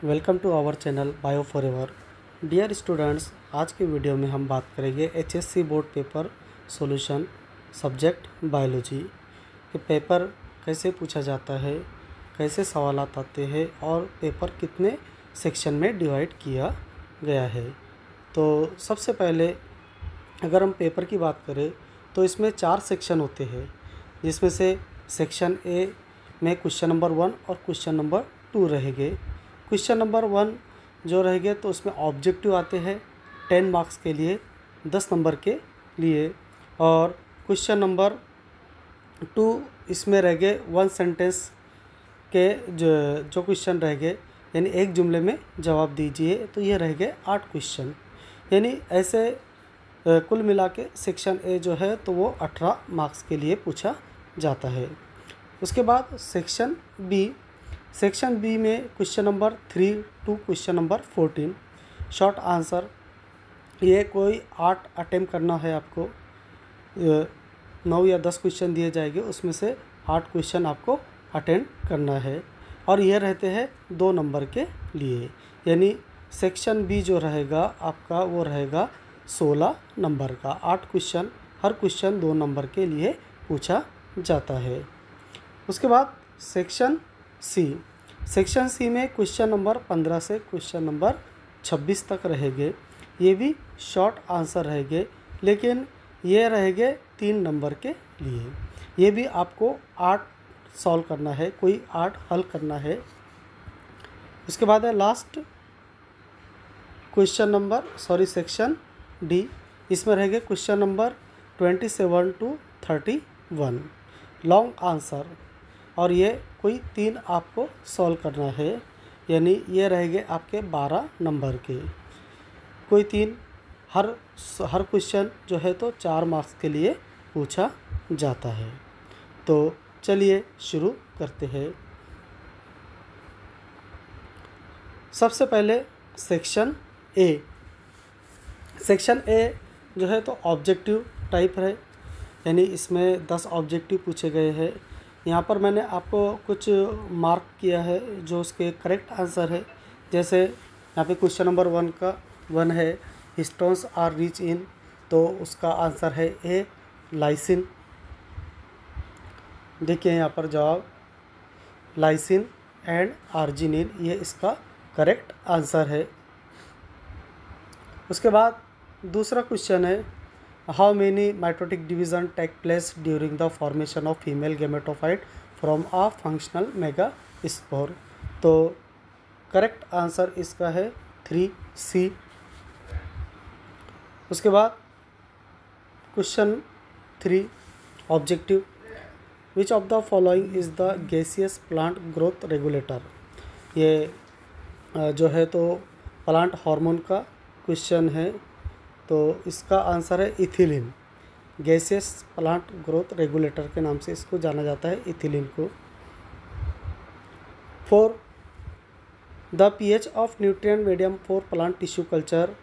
Welcome to our channel bio forever. Dear students, आज के video में हम बात करेंगे HSC board paper solution subject biology. ये पेपर कैसे पूछा जाता है, कैसे सवाल आते हैं और पेपर कितने सेक्शन में डिवाइड किया गया है। तो सबसे पहले अगर हम पेपर की बात करें तो इसमें 4 सेक्शन होते हैं, जिसमें से सेक्शन ए में क्वेश्चन नंबर 1 और क्वेश्चन नंबर 2 रहेंगे। क्वेश्चन नंबर 1 जो रहेंगे तो उसमें ऑब्जेक्टिव आते हैं 10 मार्क्स के लिए, 10 नंबर के लिए। और क्वेश्चन नंबर 2 इसमें रहेंगे 1 सेंटेंस के जो क्वेश्चन रहेंगे, यानी एक जुमले में जवाब दीजिए। तो ये रहेंगे 8 क्वेश्चन, यानी ऐसे कुल मिला के सेक्शन ए जो है तो वो 18 मार्क्स के लिए पूछा जाता है। उसके बाद सेक्शन बी में question number 3 to question number 14 short answer. ये कोई 8 अटेम्प्ट करना है आपको, 9 या 10 क्वेश्चन दिए जाएंगे, उसमें से 8 क्वेश्चन आपको अटेंड करना है। और ये रहते हैं 2 नंबर के लिए, यानी सेक्शन बी जो रहेगा आपका वो रहेगा 16 नंबर का। 8 क्वेश्चन, हर क्वेश्चन 2 नंबर के लिए पूछा जाता है। उसके बाद सेक्शन सी में क्वेश्चन नंबर 15 से क्वेश्चन नंबर 26 तक रहेंगे। ये भी शॉर्ट आंसर रहेंगे, लेकिन ये रहेंगे 3 नंबर के लिए। ये भी आपको 8 सॉल्व करना है, कोई 8 हल करना है। उसके बाद है लास्ट सेक्शन डी। इसमें रहेंगे question number 27 to 31 long answer, और ये कोई 3 आपको सॉल्व करना है, यानी ये रहेंगे आपके 12 नंबर के। कोई 3 हर क्वेश्चन जो है तो 4 मार्क्स के लिए पूछा जाता है। तो चलिए शुरू करते हैं। सबसे पहले सेक्शन ए जो है तो ऑब्जेक्टिव टाइप है, यानी इसमें 10 ऑब्जेक्टिव पूछे गए हैं। यहाँ पर मैंने आपको कुछ मार्क किया है जो उसके करेक्ट आंसर है। जैसे यहाँ पे क्वेश्चन नंबर 1 है, हिस्टोन्स आर रिच इन, तो उसका आंसर है ए लाइसिन। देखिए यहाँ पर जवाब लाइसिन एंड आर्जिनिन, ये इसका करेक्ट आंसर है। उसके बाद दूसरा क्वेश्चन है, how many mitotic division take place during the formation of female gametophyte from a functional megaspore. तो करेक्ट आंसर इसका है 3C। उसके बाद question 3 objective, which of the following is the gaseous plant growth regulator. ये जो है तो plant hormone का क्वेश्चन है, तो इसका आंसर है ethylene. Gaseous plant growth regulator के नाम से इसको जाना जाता है, इथिलीन को। 4 the pH of nutrient medium for plant tissue culture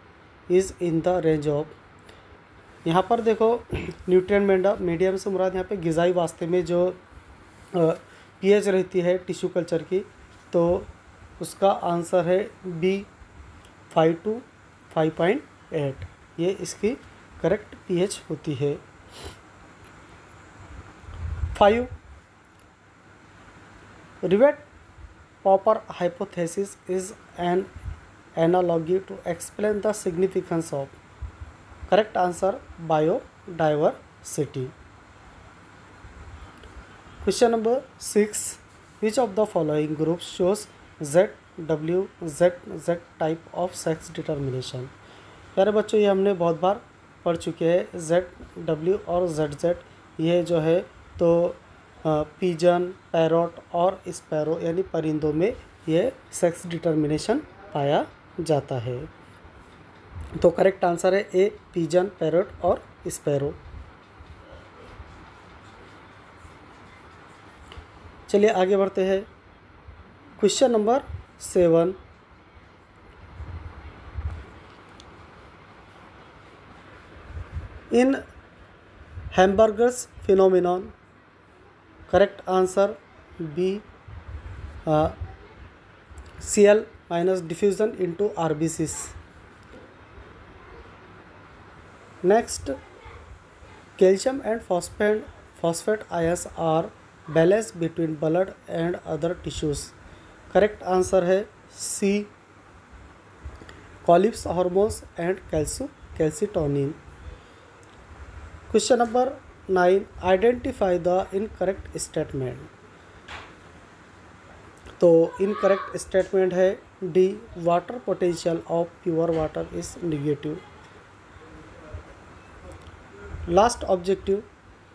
is in the range of. यहाँ पर देखो न्यूट्रिएंट मीडियम से मुराद यहाँ पे ग़िज़ाई वास्ते में जो pH रहती है टिश्यू कल्चर की, तो उसका आंसर है बी 5 to 5.8। ये इसकी करेक्ट pH होती है। 5 rivet popper hypothesis is an analogy to explain the significance of. Correct answer biodiversity. Question number 6, which of the following group shows ZWZZ type of sex determination. प्यारे बच्चों, ये हमने बहुत बार पढ़ चुके हैं। ZW और ZZ ये जो है तो पिजन, पैरोट और स्पैरो यानी परिंदों में ये सेक्स डिटर्मिनेशन पाया जाता है। तो करेक्ट आंसर है ए पिजन, पैरोट और स्पैरो। चलिए आगे बढ़ते हैं। Question number 7, in hamburgers phenomenon. Correct answer B CL minus diffusion into RBCs. Next, calcium and phosphate ions are balanced between blood and other tissues. Correct answer है C. Collins hormones and calcitonin. Question number 9. Identify the incorrect statement. तो incorrect statement है D, water potential of pure water is negative. Last objective,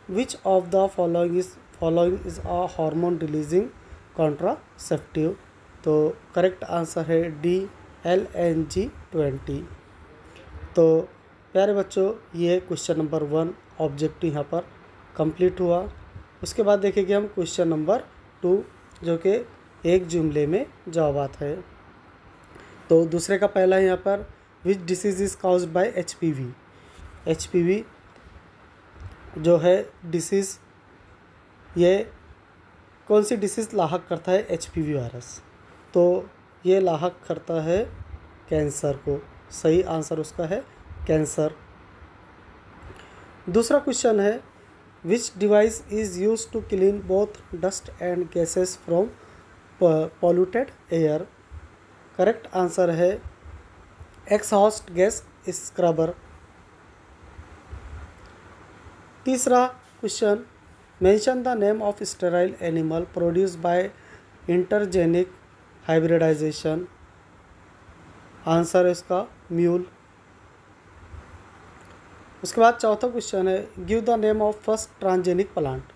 which of the following is a hormone releasing contraceptive. तो correct answer है D, LNG20. तो प्यारे बच्चों, ये question number 1 objective यहाँ पर कंप्लीट हुआ. उसके बाद देखेंगे हम क्वेश्चन नंबर 2, जो कि एक जुमले में जवाब है. तो दूसरे का पहला यहाँ पर, which disease is caused bye HPV. HPV जो है डिसीज़, ये कौन सी डिसीज़ लाहक करता है? HPV virus. तो ये लाहक करता है कैंसर को. सही आंसर उसका है कैंसर. दूसरा क्वेश्चन है, which device is use to clean both dust and gases from polluted air. Correct answer है एक्सहॉस्ट गैस स्क्रबर. तीसरा question, mention the name of sterile animal produce by intergeneric hybridization. Answer है इसका mule. उसके बाद चौथा question है, give the name of first transgenic plant.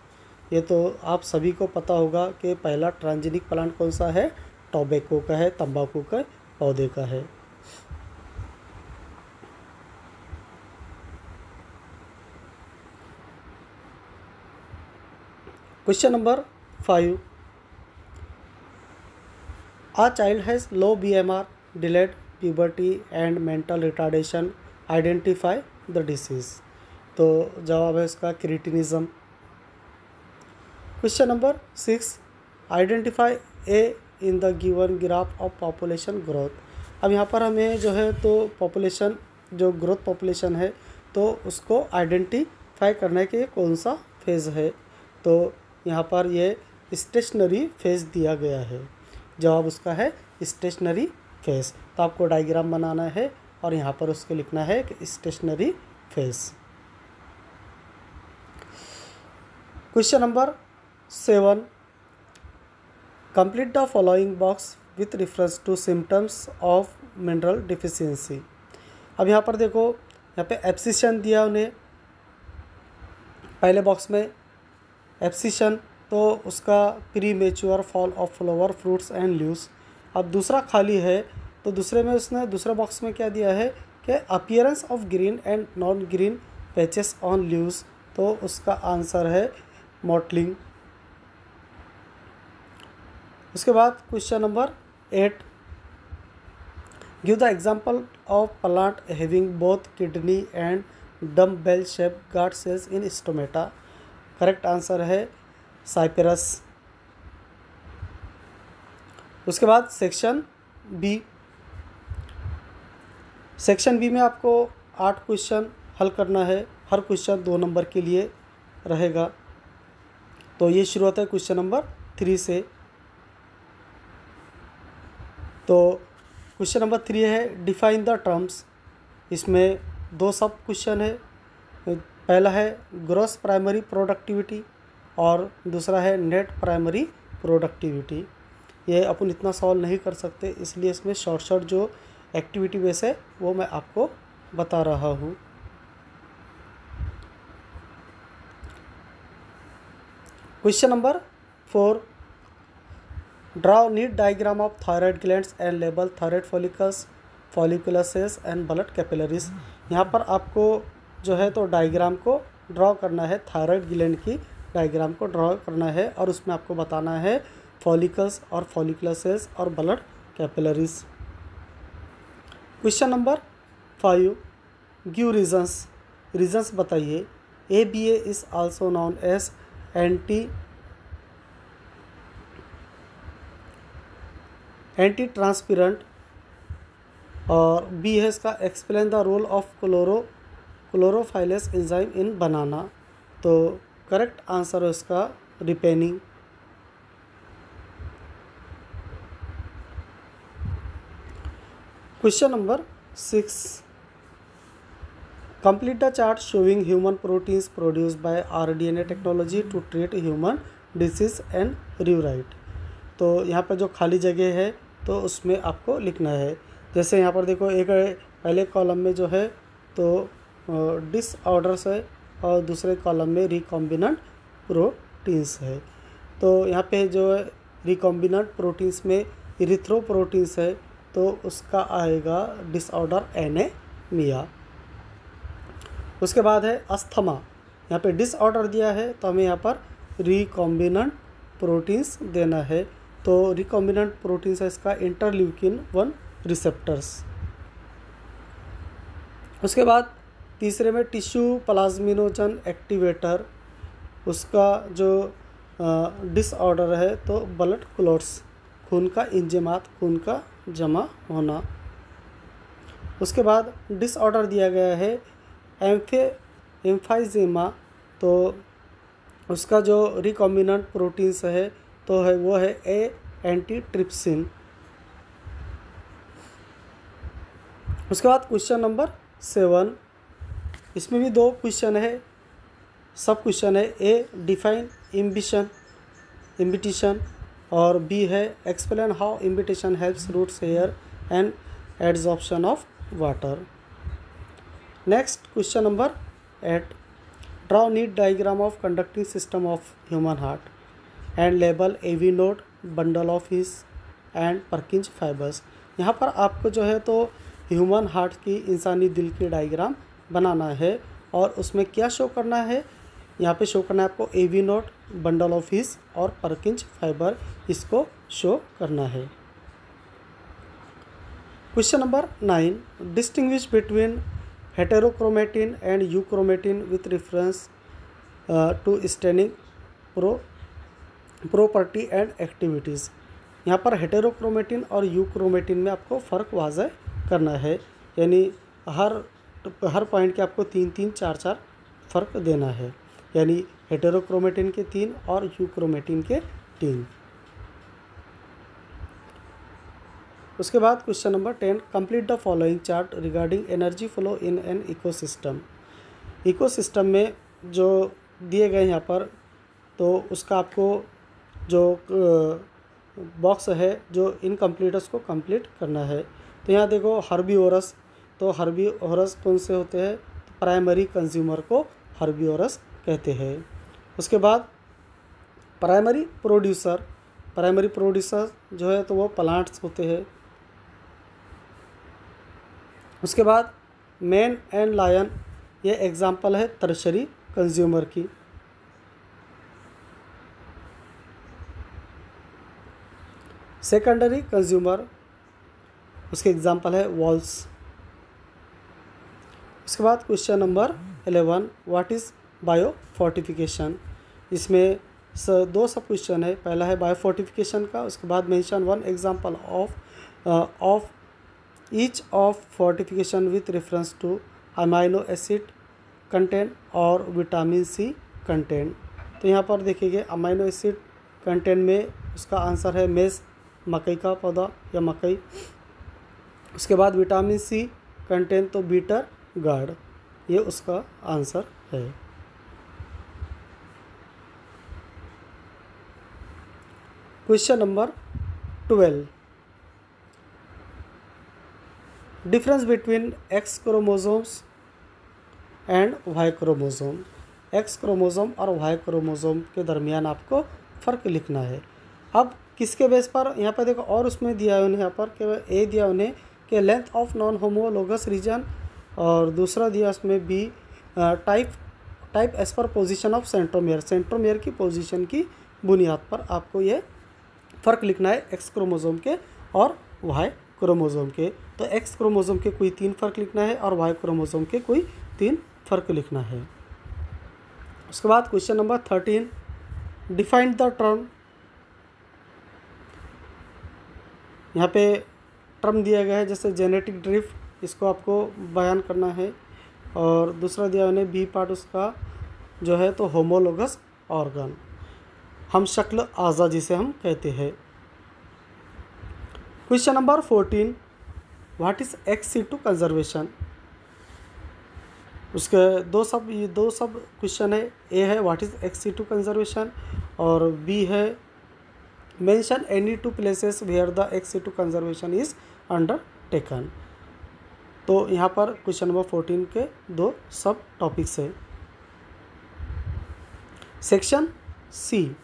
ये तो आप सभी को पता होगा कि पहला ट्रांसजेनिक प्लांट कौन सा है? टोबैको का है, तंबाकू के पौधे का है. Question number 5. A child has low BMR, delayed puberty and mental retardation. Identify the disease. तो जवाब है इसका cretinism. Question number 6. Identify A in the given graph of population growth. अब यहाँ पर हमें जो है तो पॉपुलेशन, जो ग्रोथ पॉपुलेशन है, तो उसको आइडेंटिफाई करने के कौन सा फेज़ है. तो यहाँ पर ये स्टेशनरी फेज़ दिया गया है. जवाब उसका है स्टेशनरी फेज़. तो आपको डायग्राम बनाना है और यहाँ पर उसको लिखना है कि stationary phase. Question number 7. Complete the following box with reference to symptoms of mineral deficiency. अब यहाँ पर देखो, यहाँ पे एब्सिशन दिया उन्हें पहले बॉक्स में. एब्सिशन तो उसका pre mature fall of flower, fruits and leaves. अब दूसरा खाली है, तो दूसरे में उसने दूसरे बॉक्स में क्या दिया है कि appearance of green and non green patches on leaves. तो उसका आंसर है मॉटलिंग. उसके बाद question number 8. Give the example of plant having both kidney and dumb bell shape guard cells in stomata. Correct answer है Cyperus. उसके बाद section B. Section B में आपको 8 क्वेश्चन हल करना है. हर क्वेश्चन 2 नंबर के लिए रहेगा. तो ये शुरू होता है क्वेश्चन नंबर 3 से. तो क्वेश्चन नंबर 3 है, डिफाइन द टर्म्स. इसमें 2 सब क्वेश्चन है. पहला है ग्रॉस प्राइमरी प्रोडक्टिविटी और दूसरा है नेट प्राइमरी प्रोडक्टिविटी. ये अपन इतना सॉल्व नहीं कर सकते, इसलिए इसमें शॉर्ट जो एक्टिविटी बेस है वो मैं आपको बता रहा हूँ. Question number 4. Draw neat diagram of thyroid glands and label thyroid follicles, follicular cells and blood capillaries. यहाँ पर आपको जो है तो डायग्राम को ड्रॉ करना है, थायराइड ग्लैंड की डायग्राम को ड्रॉ करना है और उसमें आपको बताना है फॉलिकल्स और फॉलिकुलर सेल्स और blood capillaries. Question number 5. Give reasons बताइए. ABA is also known as anti transparent और बी है इसका explain the role of chlorophyllase enzyme in banana. तो करेक्ट आंसर है इसका ripening. Question number 6, complete the chart showing human proteins produced by rDNA technology to treat human disease and rewrite। तो यहाँ पर जो खाली जगह है तो उसमें आपको लिखना है। जैसे यहाँ पर देखो, एक पहले कॉलम में जो है तो डिसऑर्डर्स है और दूसरे कॉलम में रिकॉम्बिनेंट प्रोटीन्स है। तो यहाँ पे जो है रिकॉम्बिनेंट प्रोटीन्स में इरिथ्रोप्रोटीन्स है तो उसका आएगा डिसऑर्डर एनीमिया। उसके बाद है अस्थमा, यहाँ पे डिसऑर्डर दिया है तो हमें यहाँ पर रिकॉम्बिनेंट प्रोटीन्स देना है। तो रिकॉम्बिनेंट प्रोटीन्स है इसका इंटरल्यूकिन 1 रिसेप्टर्स। उसके बाद तीसरे में टिश्यू प्लाज्मिनोजन एक्टिवेटर, उसका जो डिसऑर्डर है तो ब्लड क्लॉट्स, खून का इंजमात, खून का जमा होना। उसके बाद डिसऑर्डर दिया गया है एम्फाइजेमा, तो उसका जो रिकॉम्बिनेंट प्रोटीन्स है तो है वो है एंटीट्रिप्सिन। उसके बाद क्वेश्चन नंबर 7, इसमें भी 2 क्वेश्चन है, सब क्वेश्चन है। ए डिफाइन इम्बिटिशन और बी है explain how imbibition helps roots hair and adsorption of water. Next question number 8, draw neat diagram of conducting system of human heart and label AV node, bundle of His and Purkinje fibres. यहाँ पर आपको जो है तो human heart की, इंसानी दिल की डायग्राम बनाना है और उसमें क्या शो करना है, यहाँ पे शो करना है आपको AV node, bundle of His और परकिंज फाइबर, इसको शो करना है। Question number 9, distinguish between heterochromatin and euchromatin with reference to staining property and activities. यहाँ पर हेटेरोक्रोमेटिन और यूक्रोमेटिन में आपको फ़र्क वाज़ह करना है, यानी हर पॉइंट के आपको 3-3, 4-4 फ़र्क देना है, यानी हेटेरोक्रोमेटिन के 3 और यूक्रोमेटिन के 3। उसके बाद question number 10, complete the following chart regarding energy flow in an ecosystem. Ecosystem में जो दिए गए यहाँ पर तो उसका आपको जो बॉक्स है जो इनकम्प्लीटर्स को कंप्लीट करना है। तो यहाँ देखो हर्बीवोरस, तो हर्बीवोरस कौन से होते हैं, तो प्राइमरी कंज्यूमर को हर्बीवोरस कहते हैं। उसके बाद प्राइमरी प्रोड्यूसर जो है तो वो प्लांट्स होते हैं। उसके बाद मैन एंड लायन, ये एग्जाम्पल है टर्शरी कंज्यूमर की। सेकेंडरी कंज्यूमर, उसके एग्जाम्पल है वॉल्स। उसके बाद question number 11, what is bio fortification. इसमें 2 सब क्वेश्चन है, पहला है बायो फोर्टिफिकेशन का, उसके बाद mention 1 example of each of fortification with reference two amino acid content और विटामिन सी कंटेंट। तो यहाँ पर देखिए अमाइनो एसिड कंटेंट में उसका आंसर है मेज, मकई का पौधा या मकई। उसके बाद विटामिन सी कंटेंट तो बीटर गार्ड, ये उसका आंसर है। Question number 12, difference between X chromosomes and Y chromosome. X chromosome और वाई क्रोमोसोम के दरमियान आपको फ़र्क लिखना है। अब किसके बेस पर, यहाँ पर देखो और उसमें दिया है उन्हें, यहाँ पर केवल ए दिया उन्हें कि length of non homologous region, और दूसरा दिया उसमें B type as per position of centromere की पोजीशन की बुनियाद पर आपको ये फ़र्क लिखना है एक्स क्रोमोसोम के और वाई क्रोमोसोम के। तो एक्स क्रोमोसोम के कोई 3 फ़र्क लिखना है और वाई क्रोमोसोम के कोई 3 फ़र्क लिखना है। उसके बाद question number 13, define the term. यहाँ पे टर्म दिया गया है, जैसे जेनेटिक ड्रिफ्ट, इसको आपको बयान करना है। और दूसरा दिया उन्हें बी पार्ट उसका जो है तो होमोलोगस ऑर्गन, हम शक्ल आज़ा जिसे हम कहते हैं। Question number 14, what is ex situ conservation. उसके दो सब क्वेश्चन है। ए है what is ex situ conservation, और बी है mention any two places where the ex situ conservation is undertaken. तो यहाँ पर क्वेश्चन नंबर 14 के दो सब टॉपिक्स है। सेक्शन सी,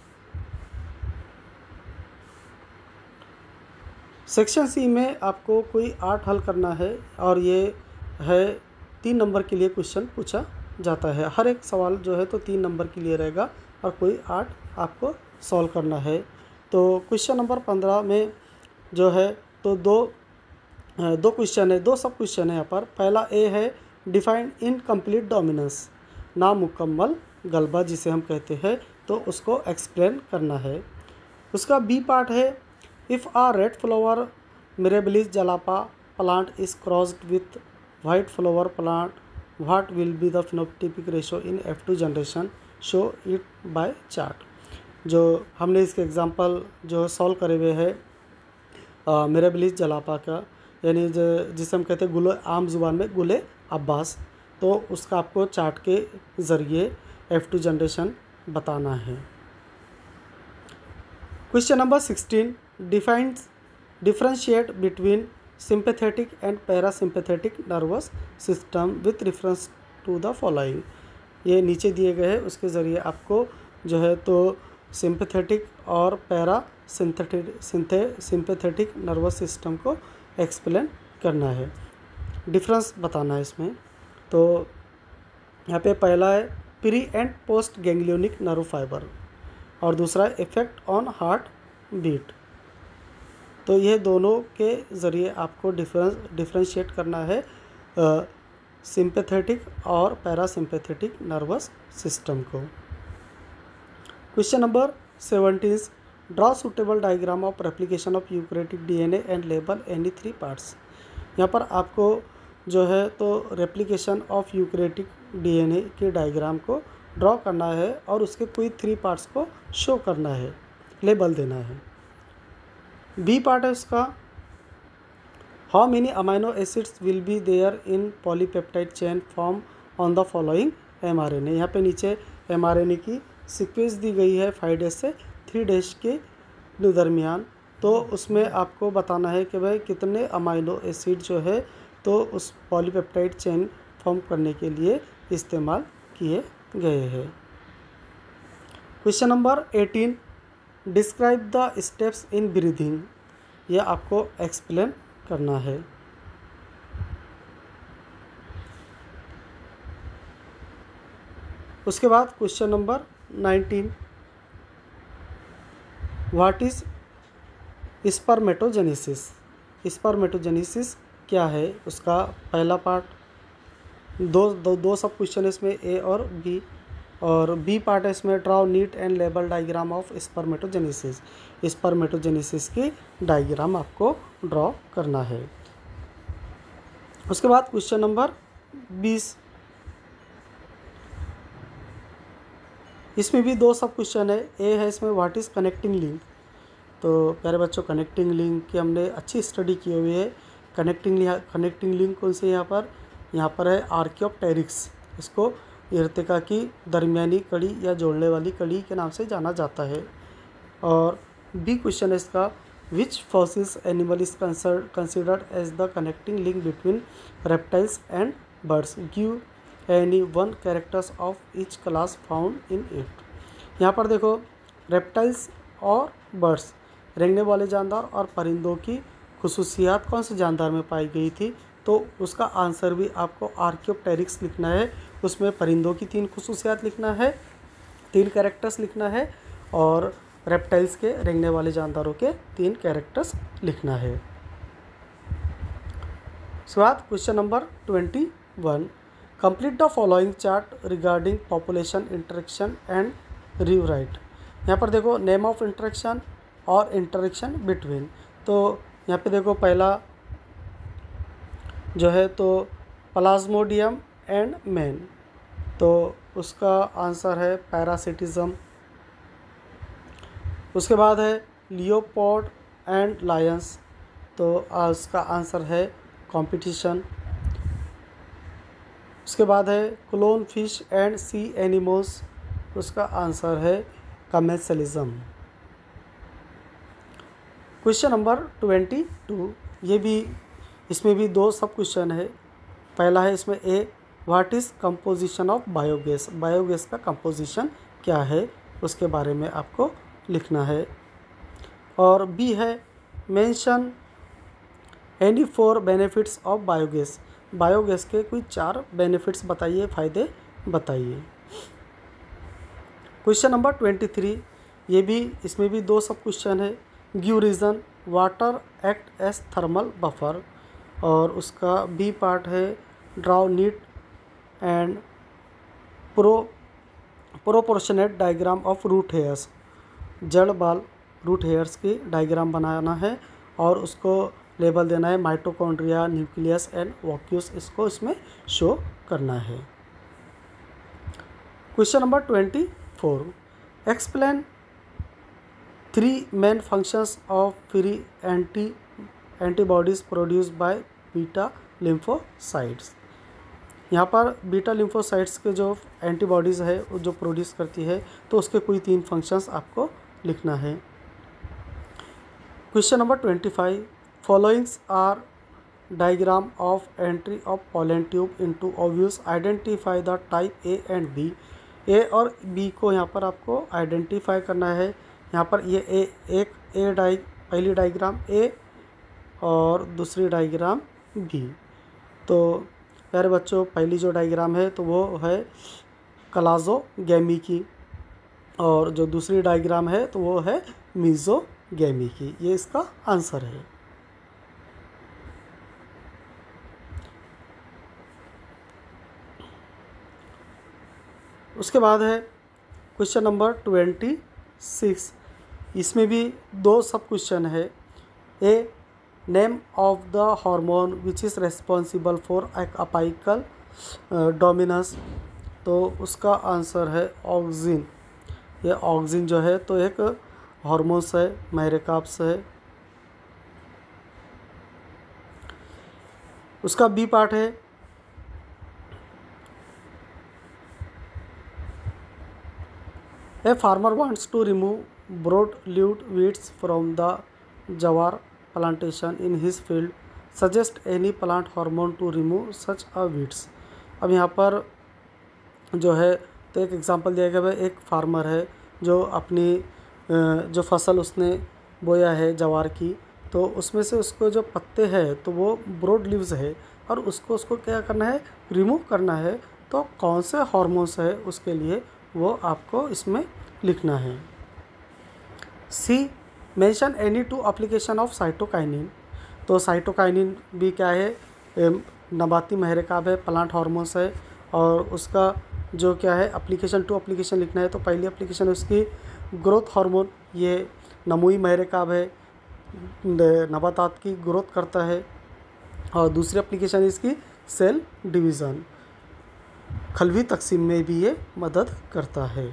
सेक्शन सी में आपको कोई 8 हल करना है, और ये है 3 नंबर के लिए क्वेश्चन पूछा जाता है। हर एक सवाल जो है तो 3 नंबर के लिए रहेगा, और कोई 8 आपको सॉल्व करना है। तो क्वेश्चन नंबर 15 में जो है तो दो क्वेश्चन है, दो सब क्वेश्चन है यहाँ पर। पहला ए है डिफाइन इनकम्प्लीट डोमिनेंस, नामुकम्मल गलबा जिसे हम कहते हैं, तो उसको एक्सप्लेन करना है। उसका बी पार्ट है if a red flower Mirabilis jalapa plant is crossed with white flower plant, what will be the phenotypic ratio in F2 generation, show it by chart. जो हमने इसके एग्जांपल जो सॉल्व करे हुए हैं मिरेबलिस जलापा का, यानी जिसे हम कहते हैं गुले, आम जुबान में गुले अब्बास, तो उसका आपको चार्ट के ज़रिए F2 जनरेशन बताना है। Question number 16, differentiate between sympathetic and parasympathetic nervous system with reference to the following. ये नीचे दिए गए हैं, उसके ज़रिए आपको जो है तो सिंपैथेटिक और सिंपैथेटिक नर्वस सिस्टम को एक्सप्लेन करना है, डिफरेंस बताना है इसमें। तो यहाँ पे पहला है pre and post ganglionic nerve fibre, और दूसरा इफेक्ट ऑन हार्ट बीट। तो ये दोनों के ज़रिए आपको डिफरेंशिएट करना है सिंपैथेटिक और पैरासिम्पैथेटिक नर्वस सिस्टम को। Question number 17, draw suitable diagram of replication of eukaryotic DNA and label any 3 parts. यहाँ पर आपको जो है तो रेप्लिकेशन ऑफ यूकैरियोटिक DNA के डायग्राम को ड्रॉ करना है, और उसके कोई 3 पार्ट्स को शो करना है, लेबल देना है। बी पार्ट है उसका how many amino acids will be there in polypeptide chain form on the following mRNA। यहाँ पे नीचे mRNA की सीक्वेंस दी गई है 5 डेज से 3 डेज के दरमियान। तो उसमें आपको बताना है कि भाई कितने अमाइनो एसिड जो है तो उस पॉलीपेप्टाइड चेन फॉर्म करने के लिए इस्तेमाल किए गए हैं। Question number 18, describe the steps in breathing. यह आपको एक्सप्लेन करना है। उसके बाद question number 19, what is spermatogenesis. Spermatogenesis क्या है, उसका पहला पार्ट, दो सब क्वेश्चन है इसमें, ए और बी। और बी पार्ट है इसमें draw neat and label diagram of spermatogenesis. Spermatogenesis की डायग्राम आपको ड्रॉ करना है। उसके बाद क्वेश्चन नंबर 20, इसमें भी 2 सब क्वेश्चन है। ए है इसमें व्हाट इज़ कनेक्टिंग लिंक। तो प्यारे बच्चों, कनेक्टिंग लिंक की हमने अच्छी स्टडी की हुई है। कनेक्टिंग लिंक कौन सी है यहाँ पर है आर्कियोप्टेरिक्स। इसको इर्तिका की दरमियानी कड़ी या जोड़ने वाली कड़ी के नाम से जाना जाता है। और बी क्वेश्चन है इसका which fossils animal is considered as the connecting link between reptiles and birds, give any 1 characters of each class found in it. यहाँ पर देखो रेप्टाइल्स और बर्ड्स, रेंगने वाले जानदार और परिंदों की खुसूसियात कौन से जानदार में पाई गई थी, तो उसका आंसर भी आपको आर्कियोप्टेरिक्स लिखना है। उसमें परिंदों की 3 खुसूसियात लिखना है, 3 कैरेक्टर्स लिखना है, और रेप्टाइल्स के रेंगने वाले जानदारों के 3 कैरेक्टर्स लिखना है। उसके बाद question number 21, complete the following chart regarding population interaction and rewrite. यहाँ पर देखो नेम ऑफ इंटरेक्शन और इंटरेक्शन बिटवीन। तो यहाँ पे देखो पहला जो है तो प्लाज्मोडियम एंड मेन, तो उसका आंसर है पैरासिटिज्म। उसके बाद है लियोपोल्ड एंड लायंस, तो उसका आंसर है कंपटीशन। उसके बाद है clone fish and sea animals, उसका आंसर है कमेंसलिज्म। क्वेश्चन नंबर 22, ये भी इसमें भी 2 सब क्वेश्चन है। पहला है इसमें A, what is composition of biogas, biogas का कंपोजिशन क्या है उसके बारे में आपको लिखना है। और बी है mention any 4 benefits of biogas, biogas के कोई 4 बेनिफिट्स बताइए, फ़ायदे बताइए। क्वेश्चन नंबर 23, ये भी इसमें भी 2 सब क्वेश्चन है। Give reason water act as thermal buffer, और उसका बी पार्ट है draw neat and proportionate diagram of root hairs, जड़ बाल रूट हेयर्स की डायग्राम बनाना है और उसको लेबल देना है माइटोकॉन्ड्रिया, न्यूक्लियस एंड वॉक्यूल्स, इसको इसमें शो करना है। Question number 24, explain 3 main functions of free antibodies produce by beta lymphocytes. यहाँ पर बीटा लिम्फोसाइट्स के जो एंटीबॉडीज़ है वो जो प्रोड्यूस करती है, तो उसके कोई 3 फंक्शंस आपको लिखना है। Question number 25, followings are diagram of entry of pollen tube into ovules, identify the type A and B. A और बी को यहाँ पर आपको आइडेंटिफाई करना है। यहाँ पर ये पहली डायग्राम ए और दूसरी डायग्राम बी। तो प्यारे बच्चों, पहली जो डायग्राम है तो वो है क्लाज़ोगैमी की, और जो दूसरी डायग्राम है तो वो है मीज़ोगैमी की। ये इसका आंसर है। उसके बाद है क्वेश्चन नंबर 26, इसमें भी 2 सब क्वेश्चन है। A, name of the hormone which is responsible for apical dominance, तो उसका आंसर है ऑक्सिन। ये ऑक्सिन जो है तो एक हार्मोन्स है, मैरेकाप्स है। उसका बी पार्ट है a farmer wants to remove broad leaved weeds from the jowar plantation in his field, suggest any plant hormone to remove such a weeds. अब यहाँ पर जो है तो एक एग्जांपल दिया गया है। एक फार्मर है जो अपनी जो फसल उसने बोया है जवार की, तो उसमें से उसको जो पत्ते हैं तो वो ब्रॉड लीव्स है और उसको क्या करना है, रिमूव करना है। तो कौन से हार्मोन्स है उसके लिए वो आपको इसमें लिखना है। C, mention any 2 application of cytokinin, तो साइटोकाइनिन भी क्या है, नबाती महरेकाब है, प्लांट हार्मोन्स है, और उसका जो क्या है एप्लीकेशन 2 एप्लीकेशन लिखना है। तो पहली एप्लीकेशन उसकी ग्रोथ हार्मोन, ये नमूई महरेकाब है, नबातात की ग्रोथ करता है, और दूसरी एप्लीकेशन इसकी सेल डिवीज़न, खलवी तकसीम में भी ये मदद करता है।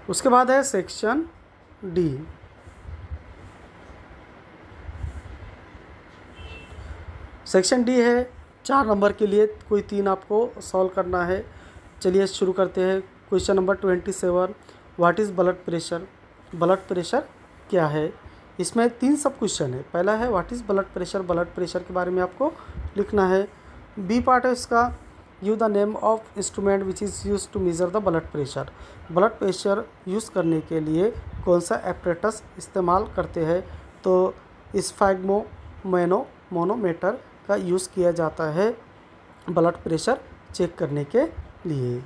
उसके बाद है सेक्शन डी। सेक्शन डी है 4 नंबर के लिए, कोई 3 आपको सॉल्व करना है। चलिए शुरू करते हैं। Question number 27, what is blood pressure, blood pressure क्या है। इसमें 3 सब क्वेश्चन है। पहला है what is blood pressure, blood pressure के बारे में आपको लिखना है। बी पार्ट है इसका, give the name of instrument which is use to measure the blood pressure, blood pressure use करने के लिए कौन सा एपरेटस इस्तेमाल करते हैं। तो स्फैग्मोमेनोमीटर का यूज़ किया जाता है ब्लड प्रेशर चेक करने के लिए।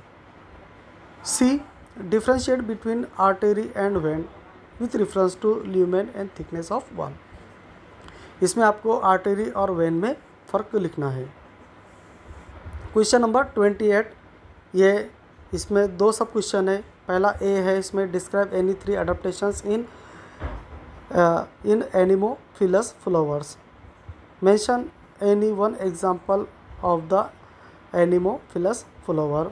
C, differentiate between artery and vein with reference to lumen and thickness of one. इसमें आपको आर्टरी और वेन में फ़र्क लिखना है। क्वेश्चन नंबर 28, ये इसमें 2 सब क्वेश्चन है। पहला ए है, इसमें describe any 3 adaptations in anemophilous flowers, mention any one example of the anemophilous flower.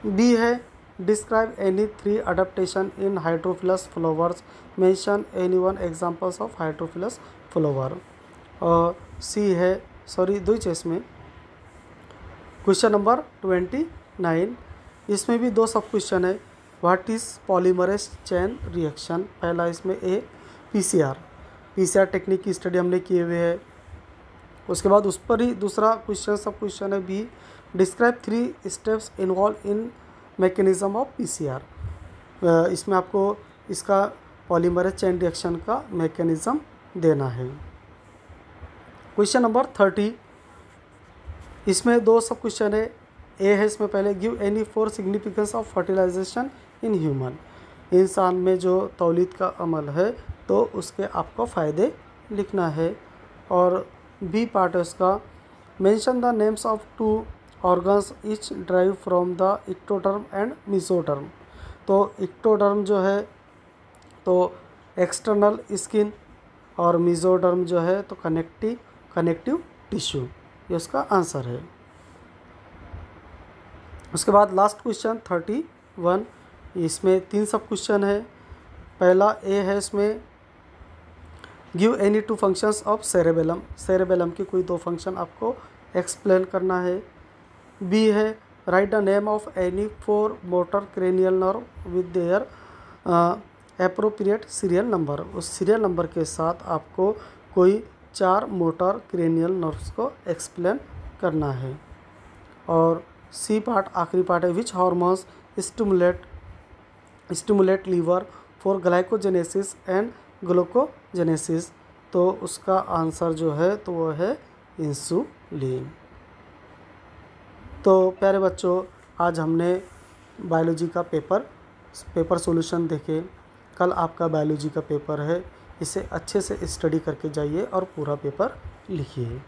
B है describe any 3 adaptation in hydrophilous flowers, mention any one examples of hydrophilous flower. और C है, sorry दो ही इसमें, question number 29, इसमें भी 2 sub question है। What is polymerase chain reaction. पहला इसमें ए पीसीआर टेक्निक की स्टडी हमने किए हुए है। उसके बाद उस पर ही दूसरा क्वेश्चन सब क्वेश्चन है B, describe 3 steps involve in mechanism of PCR. इसमें आपको इसका पॉलीमरेज चेन रिएक्शन का मैकेनिज्म देना है। क्वेश्चन नंबर 30, इसमें 2 सब क्वेश्चन है। ए है इसमें पहले, give any 4 significance of fertilization in human. इंसान में जो तौलीद का अमल है तो उसके आपको फ़ायदे लिखना है। और बी पार्ट है उसका, mention the names of 2 organs each drive from the ectoderm and mesoderm. तो इक्टोडर्म जो है तो एक्सटर्नल स्किन और मेसोडर्म जो है तो कनेक्टिव टिश्यू, ये उसका आंसर है। उसके बाद लास्ट क्वेश्चन 31, इसमें 3 सब क्वेश्चन है। पहला ए है इसमें, give any 2 functions of cerebellum की कोई 2 फंक्शन आपको एक्सप्लेन करना है। बी है, write the name of any 4 motor cranial nerve with their appropriate serial number. उस सीरियल नंबर के साथ आपको कोई 4 मोटर क्रेनियल नर्व्स को एक्सप्लेन करना है। और सी पार्ट आखिरी पार्ट है, which hormones stimulate liver for glycogenesis and glucogenesis. तो उसका आंसर जो है तो वो है इंसुलिन। तो प्यारे बच्चों, आज हमने बायोलॉजी का पेपर सॉल्यूशन देखे। कल आपका बायोलॉजी का पेपर है, इसे अच्छे से स्टडी करके जाइए और पूरा पेपर लिखिए।